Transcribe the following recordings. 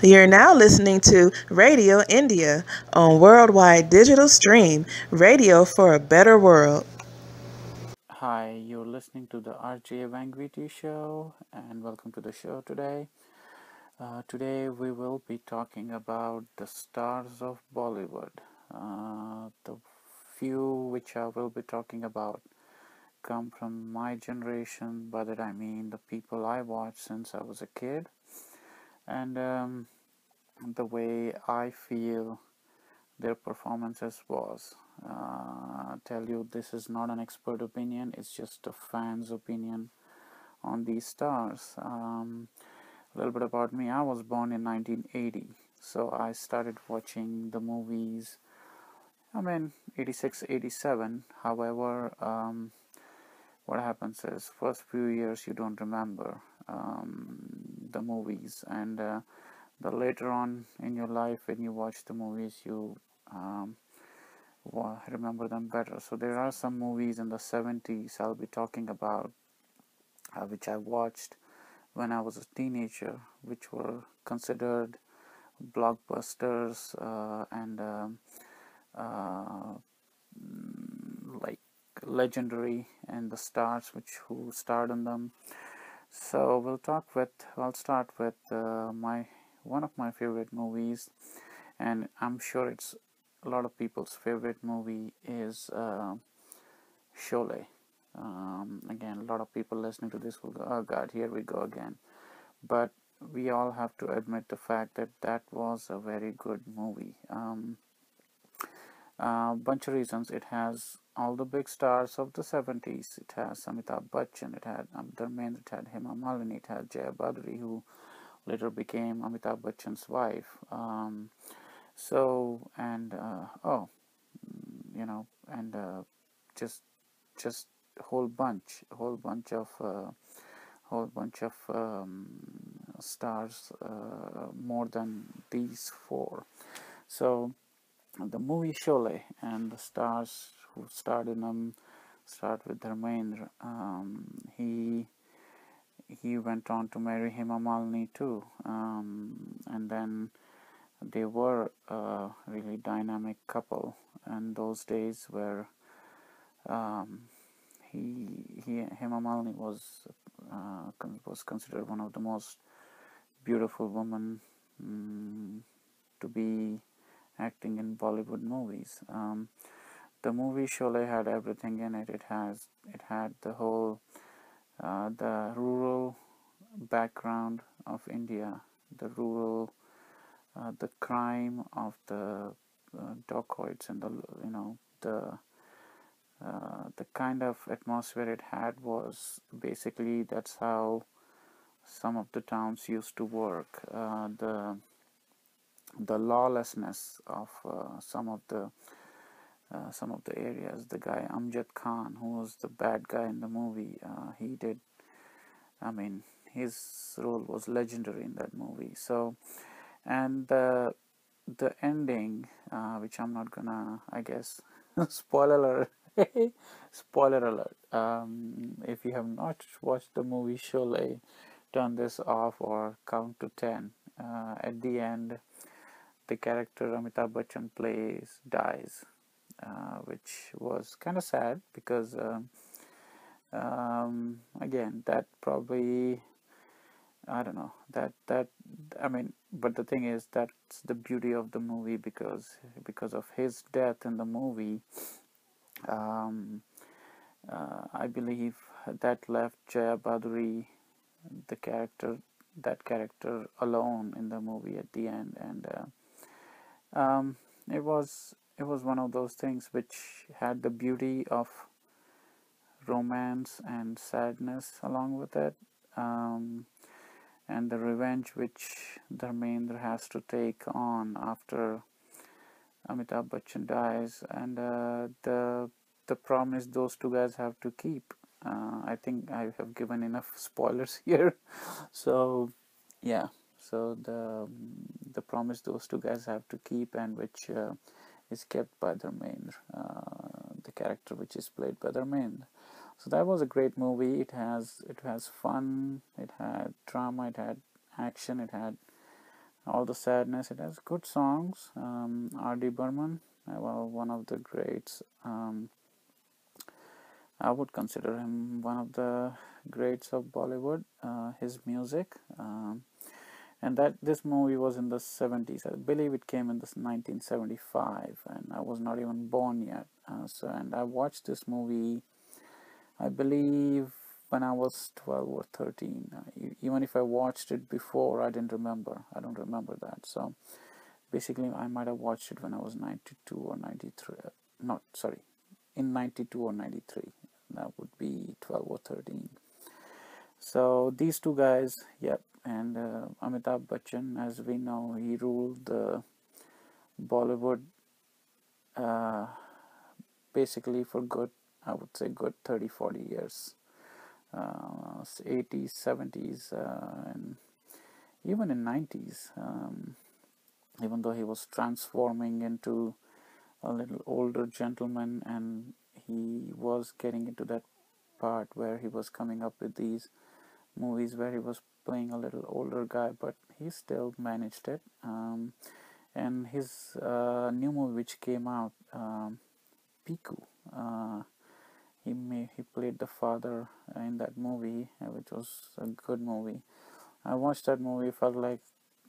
You're now listening to Radio India on Worldwide Digital Stream, radio for a better world. Hi, you're listening to the RJ Vangueety show, and welcome to the show today. Today we will be talking about the stars of Bollywood. The few which I will be talking about come from my generation. By that I mean the people I watched since I was a kid, and the way I feel their performances was. Tell you this is not an expert opinion, it's just a fan's opinion on these stars. A little bit about me: I was born in 1980, so I started watching the movies, 86, 87. However, what happens is, first few years you don't remember the movies, and the later on in your life when you watch the movies, you um, remember them better. So there are some movies in the 70s I'll be talking about, which I watched when I was a teenager, which were considered blockbusters, and uh, like legendary, and the stars which who starred in them. So I'll start with my one of my favorite movies, and I'm sure it's a lot of people's favorite movie is Sholay. Again, a lot of people listening to this will go, "Oh God, here we go again." But we all have to admit the fact that that was a very good movie. Bunch of reasons. It has all the big stars of the 70s. It has Amitabh Bachchan, it had Dharmendra, it had Hema Malini, it had Jaya Badri, who later became Amitabh Bachchan's wife. So, and and just just whole bunch of stars, more than these four. So the movie Sholay, and the stars who starred in them start with Dharmendra. He went on to marry Hema Malini too, and then they were a really dynamic couple. And those days where um, Hema Malini was considered one of the most beautiful women, to be acting in Bollywood movies. The movie Sholay had everything in it. It had the whole the rural background of India, the rural the crime of the dacoits, and the kind of atmosphere it had was basically that's how some of the towns used to work. The lawlessness of some of the areas. The guy Amjad Khan, who was the bad guy in the movie, he did. I mean, his role was legendary in that movie. So, and the ending, which I'm not gonna, I guess, spoiler alert. Spoiler alert. If you have not watched the movie Sholay, turn this off or count to 10. At the end, the character Amitabh Bachchan plays dies, which was kind of sad because, again, that probably, I don't know, that I mean, but the thing is, that's the beauty of the movie, because of his death in the movie. um, I believe that left Jaya Baduri, the character that character alone in the movie at the end. And um, it was one of those things which had the beauty of romance and sadness along with it, um, and the revenge which Dharmendra has to take on after Amitabh Bachchan dies, and the promise those two guys have to keep. I think I have given enough spoilers here. So yeah, so the promise those two guys have to keep, and which is kept by Dharmendra, the character which is played by Dharmendra. So that was a great movie. It has fun, it had drama, it had action, it had all the sadness. It has good songs. R.D. Burman, well, one of the greats. I would consider him one of the greats of Bollywood. His music, and that this movie was in the 70s. I believe it came in this 1975, and I was not even born yet. And I watched this movie, I believe, when I was 12 or 13. Even if I watched it before, I didn't remember. I don't remember that. So basically, I might have watched it when I was 92 or 93. Not sorry, in 92 or 93. That would be 12 or 13. So these two guys, yep, and Amitabh Bachchan, as we know, he ruled the Bollywood uh, basically for good, I would say good 30, 40 years. 80s, 70s, and even in 90s, even though he was transforming into a little older gentleman, and he was getting into that part where he was coming up with these movies where he was playing a little older guy, but he still managed it. And his new movie which came out, Piku, uh, he played the father in that movie, which was a good movie. I watched that movie, felt like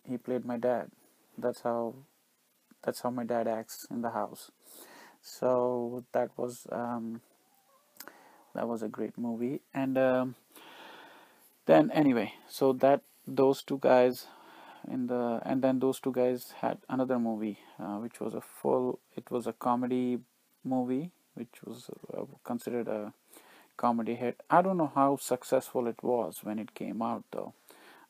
he played my dad. That's how that's how my dad acts in the house. So that was a great movie. And then anyway, so that those two guys and then those two guys had another movie, which was it was a comedy movie, which was considered a comedy hit. I don't know how successful it was when it came out, though.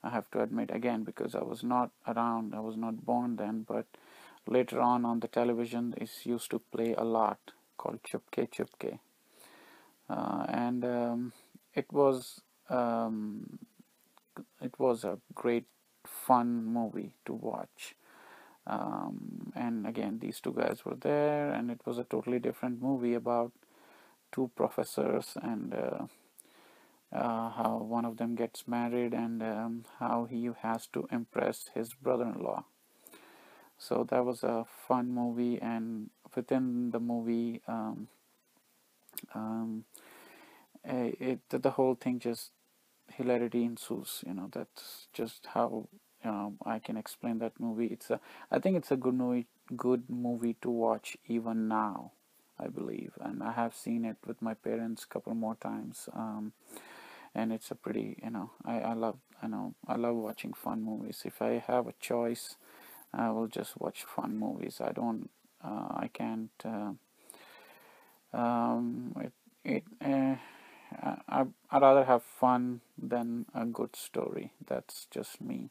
I have to admit again, because I was not around, I was not born then, but later on the television it used to play a lot, called Chupke Chupke, and it was um, it was a great fun movie to watch. And again, these two guys were there, and it was a totally different movie about two professors, and how one of them gets married, and how he has to impress his brother-in-law. So that was a fun movie, and within the movie, um, the whole thing just hilarity ensues. That's just how I can explain that movie. I think it's a good movie to watch even now, I believe, and I have seen it with my parents a couple more times. And it's a pretty, I love watching fun movies. If I have a choice, I will just watch fun movies. I can't. It it I'd rather have fun than a good story. That's just me.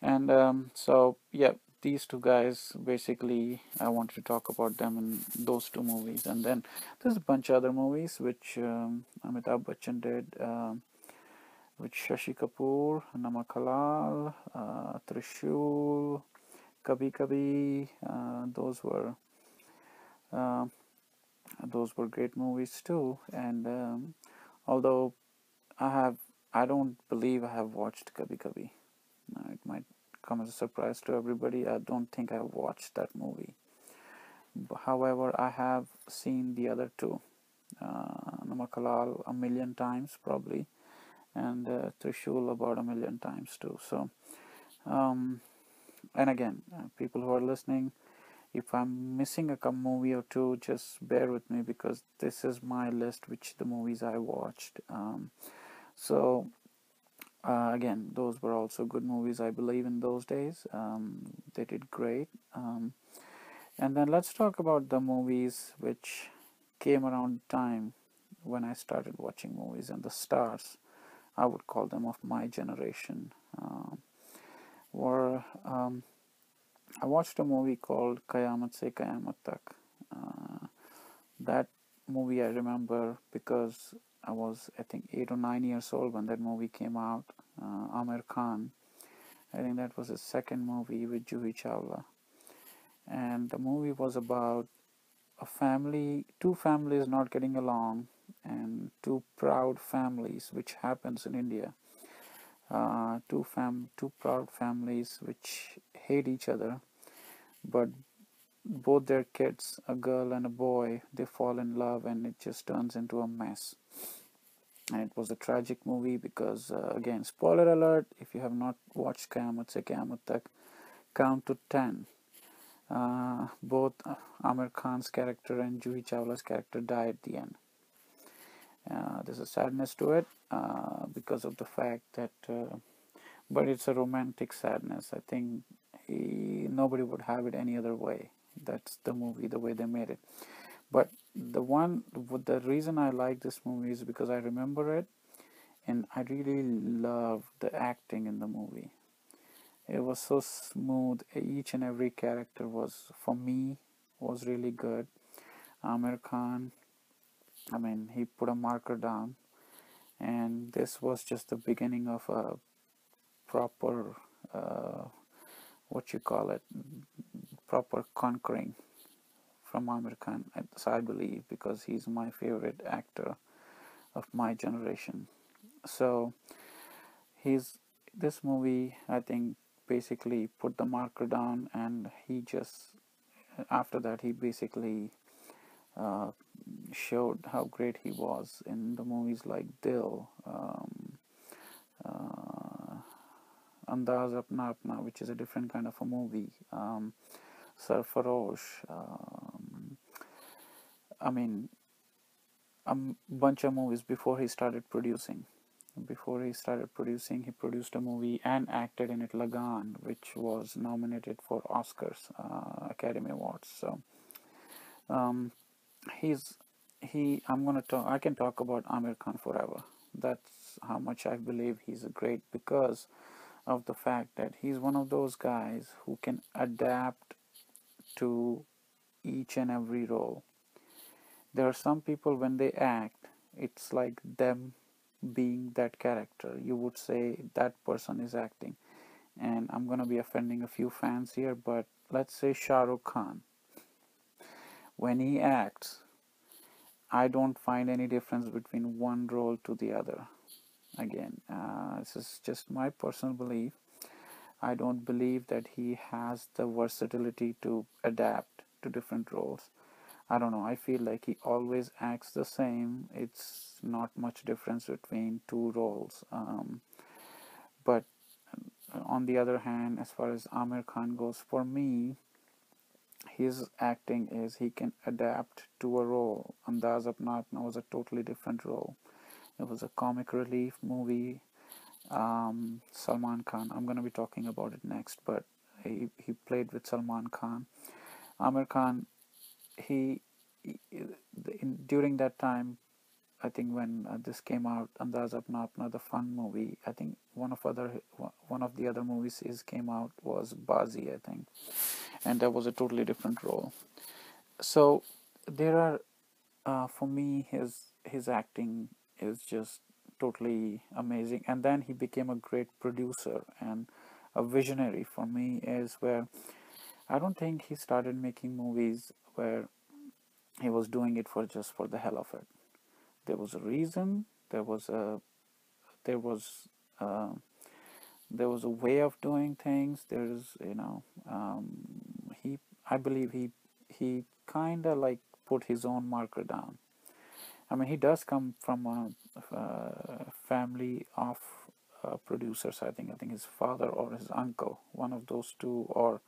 And so yeah, these two guys, basically I wanted to talk about them in those two movies. And then there's a bunch of other movies which Amitabh Bachchan did, with Shashi Kapoor, Namak Halal, Trishul, Kabhi Kabhi. Uh, those were great movies too. And although I have, I don't believe I have watched Kabhi Kabhi. It might come as a surprise to everybody. I don't think I have watched that movie. However, I have seen the other two, Namak Halal a million times probably, and Trishul about a million times too. So, um, and again, people who are listening, if I'm missing a movie or two, just bear with me, because this is my list, which the movies I watched. So again, those were also good movies, I believe, in those days. They did great. And then let's talk about the movies which came around the time when I started watching movies, and the stars, I would call them, of my generation. Were I watched a movie called Kayamat Se Kayamat Tak. That movie I remember because I was, I think, 8 or 9 years old when that movie came out. Amir Khan, I think that was his second movie with Juhi Chawla. And the movie was about two families not getting along, and two proud families, which happens in India. two proud families which hate each other, but both their kids, a girl and a boy, they fall in love and it just turns into a mess. And it was a tragic movie because, again, spoiler alert, if you have not watched Qiyamut Se Qiyamut Tak, count to 10. Both Amir Khan's character and Juhi Chawla's character die at the end. There's a sadness to it because of the fact that, but it's a romantic sadness. I think nobody would have it any other way. That's the movie, the way they made it. But the reason I like this movie is because I remember it, and I really loved the acting in the movie. It was so smooth. Each and every character was, for me, was really good. Amir Khan, I mean, he put a marker down, and this was just the beginning of a proper, what you call it, proper conquering from Amir Khan. So I believe, because he's my favorite actor of my generation. So he's this movie, I think, basically put the marker down, and he just, after that, he basically uh, showed how great he was in the movies like Dil, uh, Andaz Apna Apna, which is a different kind of a movie, Sarfarosh, I mean, a bunch of movies before he started producing. Before he started producing, he produced a movie and acted in it, Lagan, which was nominated for Oscars, Academy Awards. So um, he's he. I'm gonna talk. I can talk about Amir Khan forever. That's how much I believe he's great, because of the fact that he's one of those guys who can adapt to each and every role. There are some people, when they act, it's like them being that character. You would say that person is acting. And I'm going to be offending a few fans here, but let's say Shah Rukh Khan. When he acts, I don't find any difference between one role to the other. Again, this is just my personal belief. I don't believe that he has the versatility to adapt to different roles. I don't know. I feel like he always acts the same. It's not much difference between two roles. But on the other hand, as far as Amir Khan goes, for me, his acting is he can adapt to a role. Andaz Apna Apna was a totally different role. It was a comic relief movie. Salman Khan, I'm going to be talking about it next, but he played with Salman Khan. Amir Khan, he during that time, I think when this came out, Andaz Apna Apna, the fun movie, I think one of the other movies is came out was Bazi, I think, and that was a totally different role. So there are, for me, his acting is just totally amazing, and then he became a great producer and a visionary. For me, is where I don't think he started making movies where he was doing it for just for the hell of it. There was a reason. There was uh, there was a way of doing things. There's, he, I believe he kind of like put his own marker down. I mean, he does come from a family of producers. I think his father or his uncle, one of those two, or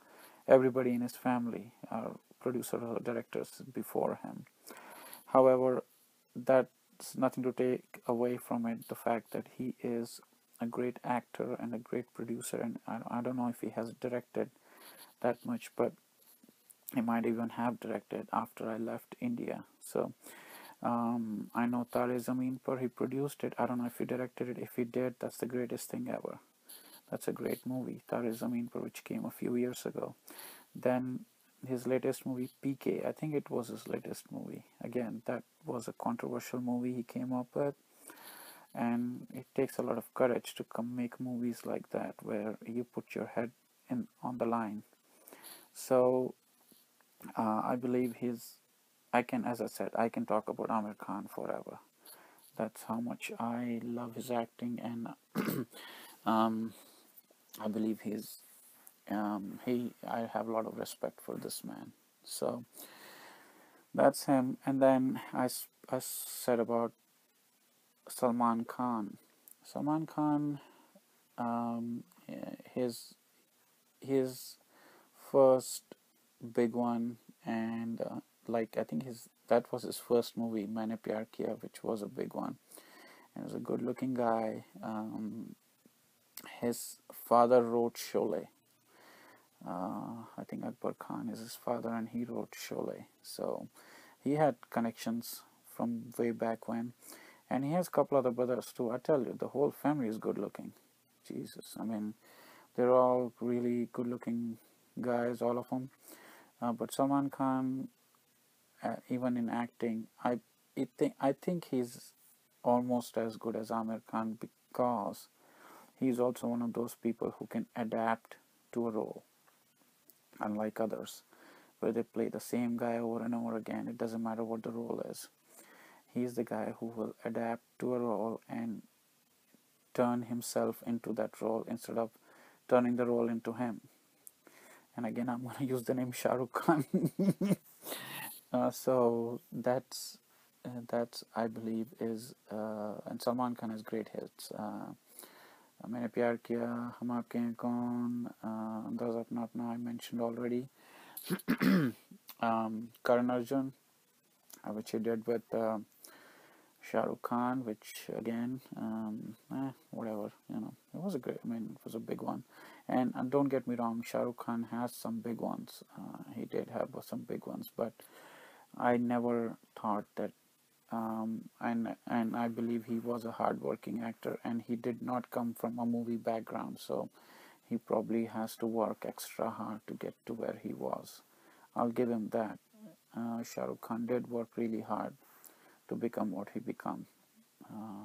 everybody in his family are producers or directors before him. However, that's nothing to take away from it, the fact that he is a great actor and a great producer. And I don't know if he has directed that much, but he might even have directed after I left India. So I know Tare Zameen Par, he produced it. I don't know if he directed it. If he did, that's the greatest thing ever. That's a great movie, Tare Zameen Par, which came a few years ago. Then his latest movie, PK, I think it was his latest movie. Again, that was a controversial movie he came up with, and it takes a lot of courage to come make movies like that where you put your head in on the line. So I believe I can, as I said, I can talk about Amir Khan forever. That's how much I love his acting, and Um, I believe I have a lot of respect for this man. So that's him. And then I said about Salman Khan. Salman Khan, his his first big one, and like I think his that was his first movie, Maine Pyar Kiya, which was a big one. And he was a good-looking guy. His father wrote Sholay. I think Akbar Khan is his father, and he wrote Sholay. So he had connections from way back when, and he has a couple other brothers too. I tell you, the whole family is good-looking. Jesus, I mean, they're all really good-looking guys, all of them. But Salman Khan, even in acting, I think he's almost as good as Amir Khan because he's also one of those people who can adapt to a role, unlike others, where they play the same guy over and over again. It doesn't matter what the role is. He's the guy who will adapt to a role and turn himself into that role instead of turning the role into him. And again, I'm going to use the name Shah Rukh Khan. So that's I believe is and Salman Khan has great hits. मैंने प्यार किया, हम आपके हैं कौन, Those Are Not Now I mentioned already. Karan Arjun, which he did with Shah Rukh Khan, which again, whatever, it was a great. I mean, it was a big one. And don't get me wrong, Shah Rukh Khan has some big ones. He did have some big ones, but I never thought that. And I believe he was a hard-working actor, and he did not come from a movie background, so he probably has to work extra hard to get to where he was. I'll give him that. Shah Rukh Khan did work really hard to become what he became.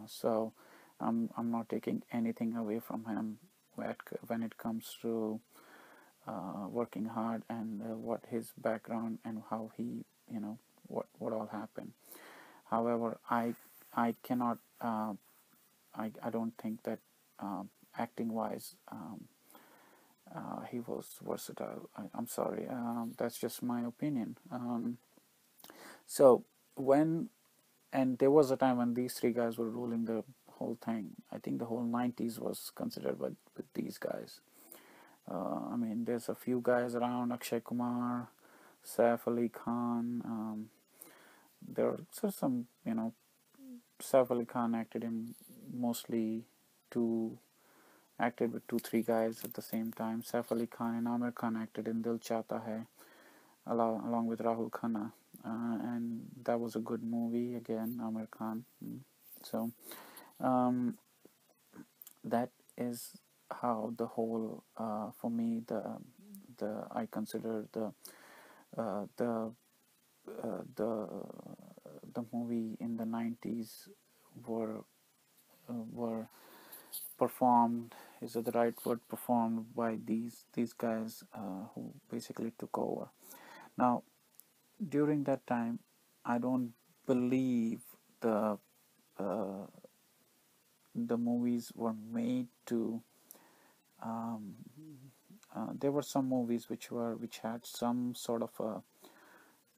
So I'm not taking anything away from him when it comes to working hard and what his background and how he, what all happened. However, I cannot I don't think that acting wise he was versatile. I'm sorry, that's just my opinion. So when and there was a time when these three guys were ruling the whole thing. I think the whole 90s was considered with these guys. I mean, there's a few guys around, Akshay Kumar, Saif Ali Khan. There are some, Saif Ali Khan acted in mostly two, acted with 2-3 guys at the same time. Saif Ali Khan and Amir Khan acted in Dil Chahta Hai along with Rahul Khanna, and that was a good movie again. Amir Khan. So um, that is how the whole for me the I consider uh, the the the movie in the 90s were were performed, is that the right word, performed by these guys who basically took over. Now during that time, I don't believe the uh, the movies were made to um, there were some movies which had some sort of a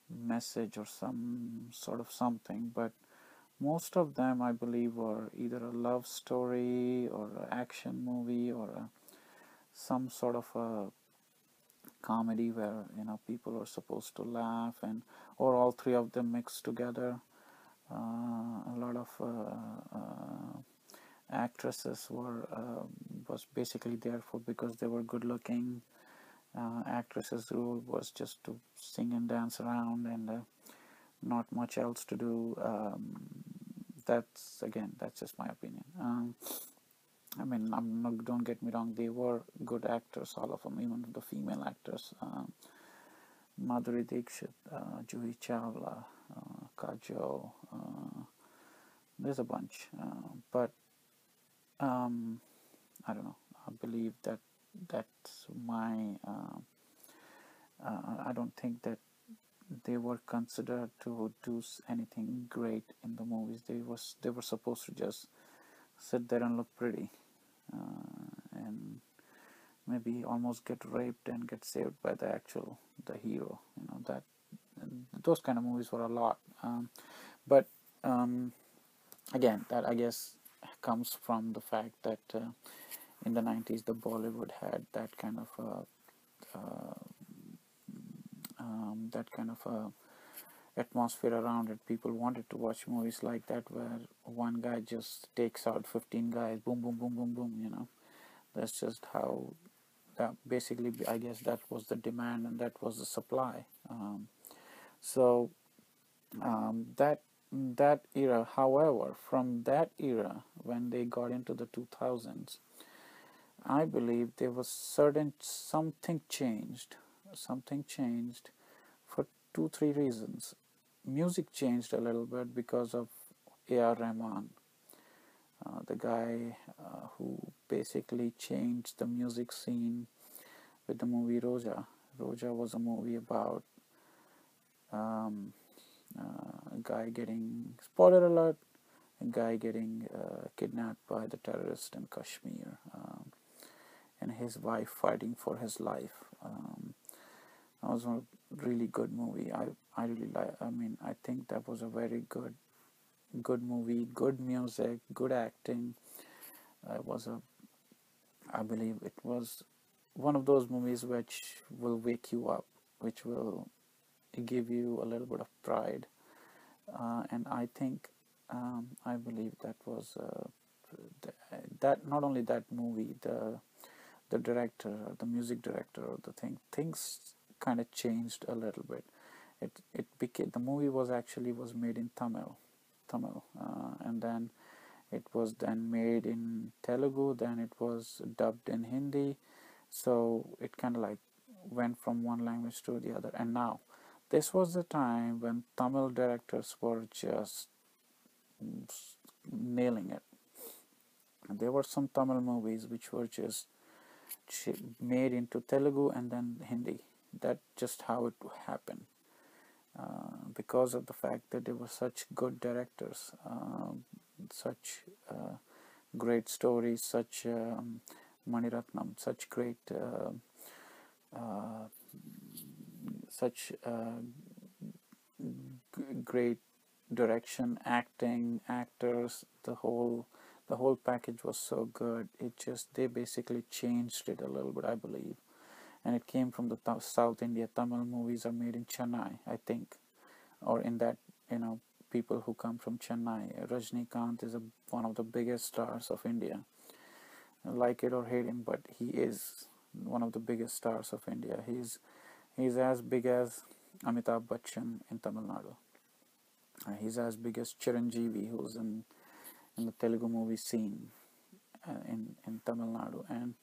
message or some sort of something, but most of them I believe were either a love story or an action movie or some sort of a comedy where people are supposed to laugh, and or all three of them mixed together. A lot of actresses was basically there for because they were good looking. Actresses' role was just to sing and dance around, and not much else to do. That's just my opinion. I mean, don't get me wrong, they were good actors, all of them, even the female actors. Madhuri Dixit, Juhi Chawla, Kajol, there's a bunch. But I don't know, I believe that's my, I don't think that they were considered to do anything great in the movies. They were supposed to just sit there and look pretty. maybe almost get raped and get saved by the hero. That those kind of movies were a lot. But again, that I guess comes from the fact that in the 90s the Bollywood had that kind of atmosphere around it. People wanted to watch movies like that where one guy just takes out 15 guys, boom, boom, boom, boom, boom. That's just how that basically, I guess, that was the demand and that was the supply. So that era, however, from that era when they got into the 2000s, I believe there was certain something changed for two three reasons. Music changed a little bit because of A.R. Rahman, the guy who basically changed the music scene with the movie Roja. Roja was a movie about um, a guy getting, spoiler alert, a guy getting kidnapped by the terrorist in Kashmir, and his wife fighting for his life. That was a really good movie. I really like. I mean, I think that was a very good movie, good music, good acting. It was a, I believe it was one of those movies which will wake you up, which will give you a little bit of pride. And I think, I believe that was that not only that movie, the director, the music director of the things kind of changed a little bit. It became, the movie was made in Tamil, and then it was then made in Telugu, then it was dubbed in Hindi, so it kind of like went from one language to the other. And now, this was the time when Tamil directors were just nailing it. There were some Tamil movies which were just made into Telugu and then Hindi. That just how it happened. Because of the fact that they were such good directors, such great stories, such Maniratnam, such great, uh, such great direction, acting, actors, the whole package was so good. It just, they basically changed it a little bit, I believe. And it came from the South India. Tamil movies are made in Chennai, I think, or in that, people who come from Chennai. Rajnikant is one of the biggest stars of India. Like it or hate him, but he is one of the biggest stars of India. He's as big as Amitabh Bachchan in Tamil Nadu. He's as big as Chiranjeevi, who's in the Telugu movie scene in Tamil Nadu. And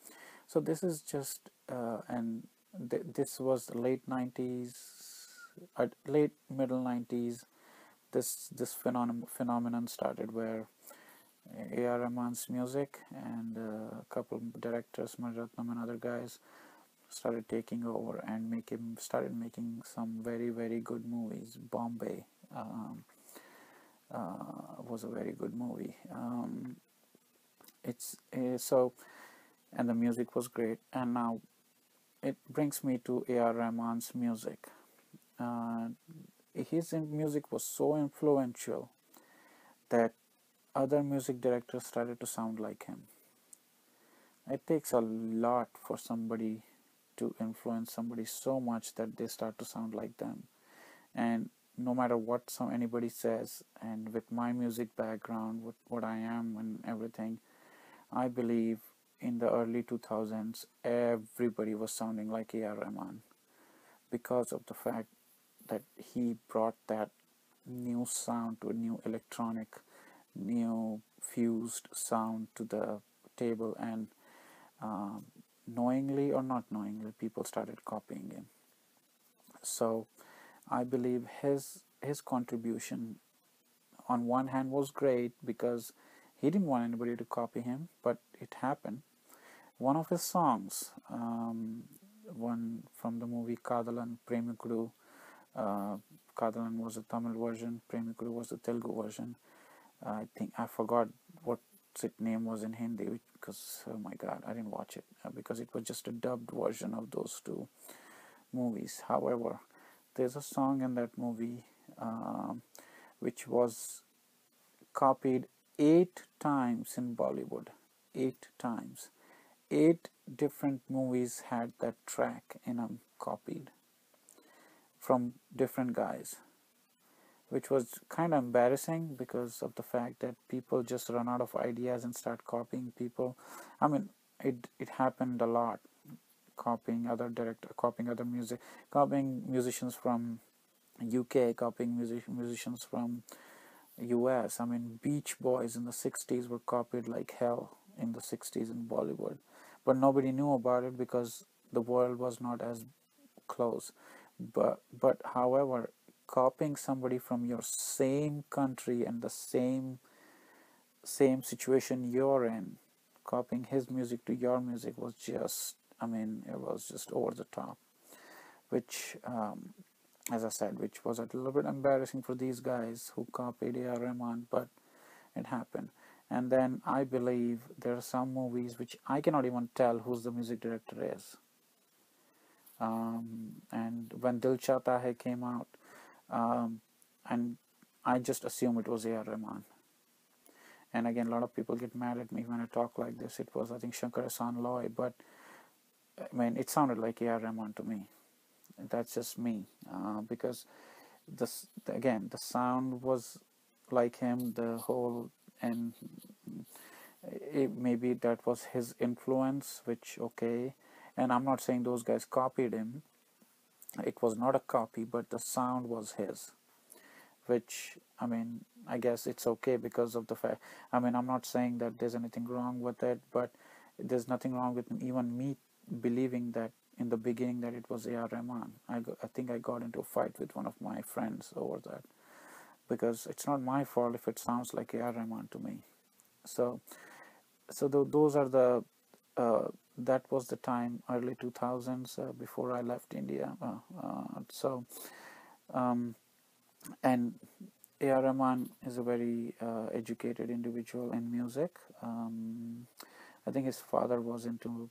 so this is just, and this was the late 90s, late middle 90s. This phenomenon started where A.R. Rahman's music and a couple of directors, Maniratnam and other guys, started taking over and started making some very very good movies. Bombay was a very good movie. It's so, and the music was great. And now it brings me to A.R. Rahman's music. Uh, his music was so influential that other music directors started to sound like him. It takes a lot for somebody to influence somebody so much that they start to sound like them. And no matter what anybody says, and with my music background, what I am and everything, I believe in the early 2000s everybody was sounding like A.R. Rahman, because of the fact that he brought that new sound, to a new electronic, new fused sound to the table. And knowingly or not knowingly, people started copying him. So I believe his contribution on one hand was great, because he didn't want anybody to copy him, but it happened. One of his songs, one from the movie Kadalan Premikudu, Kadalan was the Tamil version, Premikudu was the Telugu version. I think I forgot what its name was in Hindi, because oh my God, I didn't watch it because it was just a dubbed version of those two movies. However, there's a song in that movie which was copied 8 times in Bollywood. 8 times. 8 different movies had that track in them copied from different guys, which was kind of embarrassing because of the fact that people just run out of ideas and start copying people. I mean, it happened a lot, copying other director, copying other music, copying musicians from UK, copying musicians from US. I mean, Beach Boys in the 60s were copied like hell in the 60s in Bollywood, but nobody knew about it because the world was not as close. But however, copying somebody from your same country and the same situation you're in, copying his music to your music was just, I mean, it was just over the top, which as I said, which was a little bit embarrassing for these guys who copied A.R. Rahman, but it happened. And then I believe there are some movies which I cannot even tell who's the music director is. And when Dil Chahta Hai came out, um, and I just assume it was A.R. Rahman. And again, a lot of people get mad at me when I talk like this. It was, I think, Shankar Ehsaan Loy, but I mean, it sounded like A.R. Rahman to me. That's just me, because this again, the sound was like him, the whole, and maybe that was his influence, which okay. And I'm not saying those guys copied him. It was not a copy, but the sound was his, which, I mean, I guess it's okay because of the fact, I mean, I'm not saying that there's anything wrong with it, but there's nothing wrong with even me believing that in the beginning that it was A.R. Rahman. I think I got into a fight with one of my friends over that, because it's not my fault if it sounds like A.R. Rahman to me. So those are the that was the time, early 2000s, before I left India. And A.R. Rahman is a very educated individual in music. I think his father was into,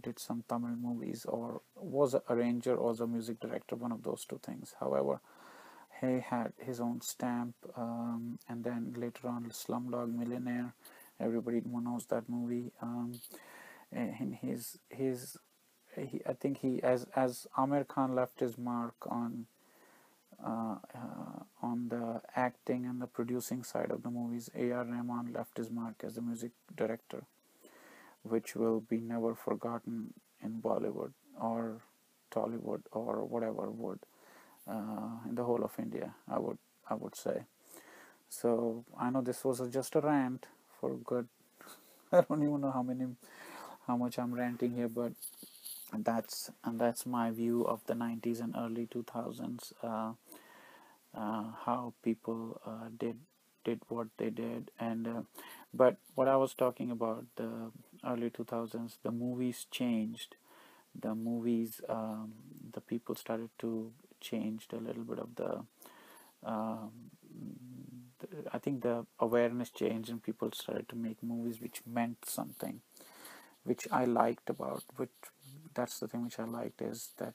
did some Tamil movies, or was an arranger or was a music director, one of those two things. However, he had his own stamp, and then later on Slumdog Millionaire, everybody knows that movie. And I think he, as Amir Khan left his mark on the acting and the producing side of the movies, A.R. Rahman left his mark as a music director, which will be never forgotten in Bollywood or Tollywood or whatever would, in the whole of India, I would say. So I know this was just a rant for good. I don't even know how much I'm ranting here, but that's my view of the 90s and early 2000s. How people did what they did, and but what I was talking about, the early 2000s, the movies changed. The movies, the people started to change a little bit of um, I think the awareness changed and people started to make movies which meant something, which I liked about, which that's the thing which I liked, is that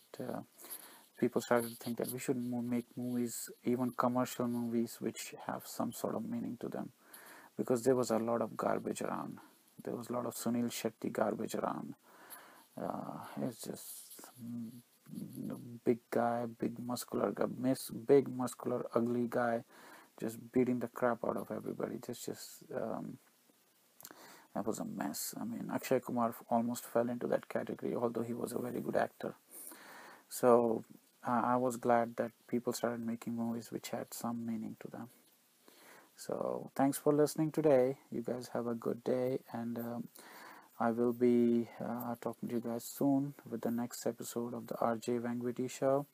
people started to think that we should make movies, even commercial movies, which have some sort of meaning to them, because there was a lot of garbage around. There was a lot of Sunil Shetty garbage around. It's just big guy, big muscular guy, big muscular ugly guy, just beating the crap out of everybody. That was a mess. I mean, Akshay Kumar almost fell into that category, although he was a very good actor. So I was glad that people started making movies which had some meaning to them. So thanks for listening today. You guys have a good day, and I will be talking to you guys soon with the next episode of the RJ Vangueety Show.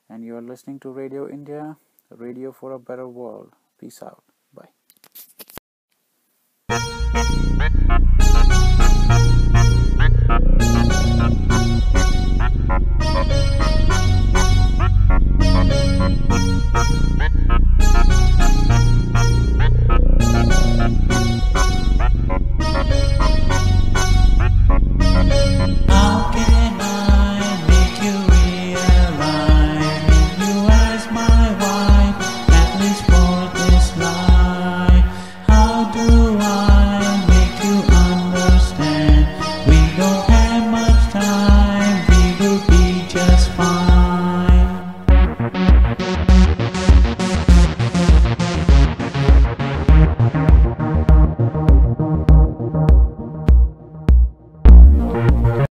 And you are listening to Radio India, Radio for a Better World. Peace out.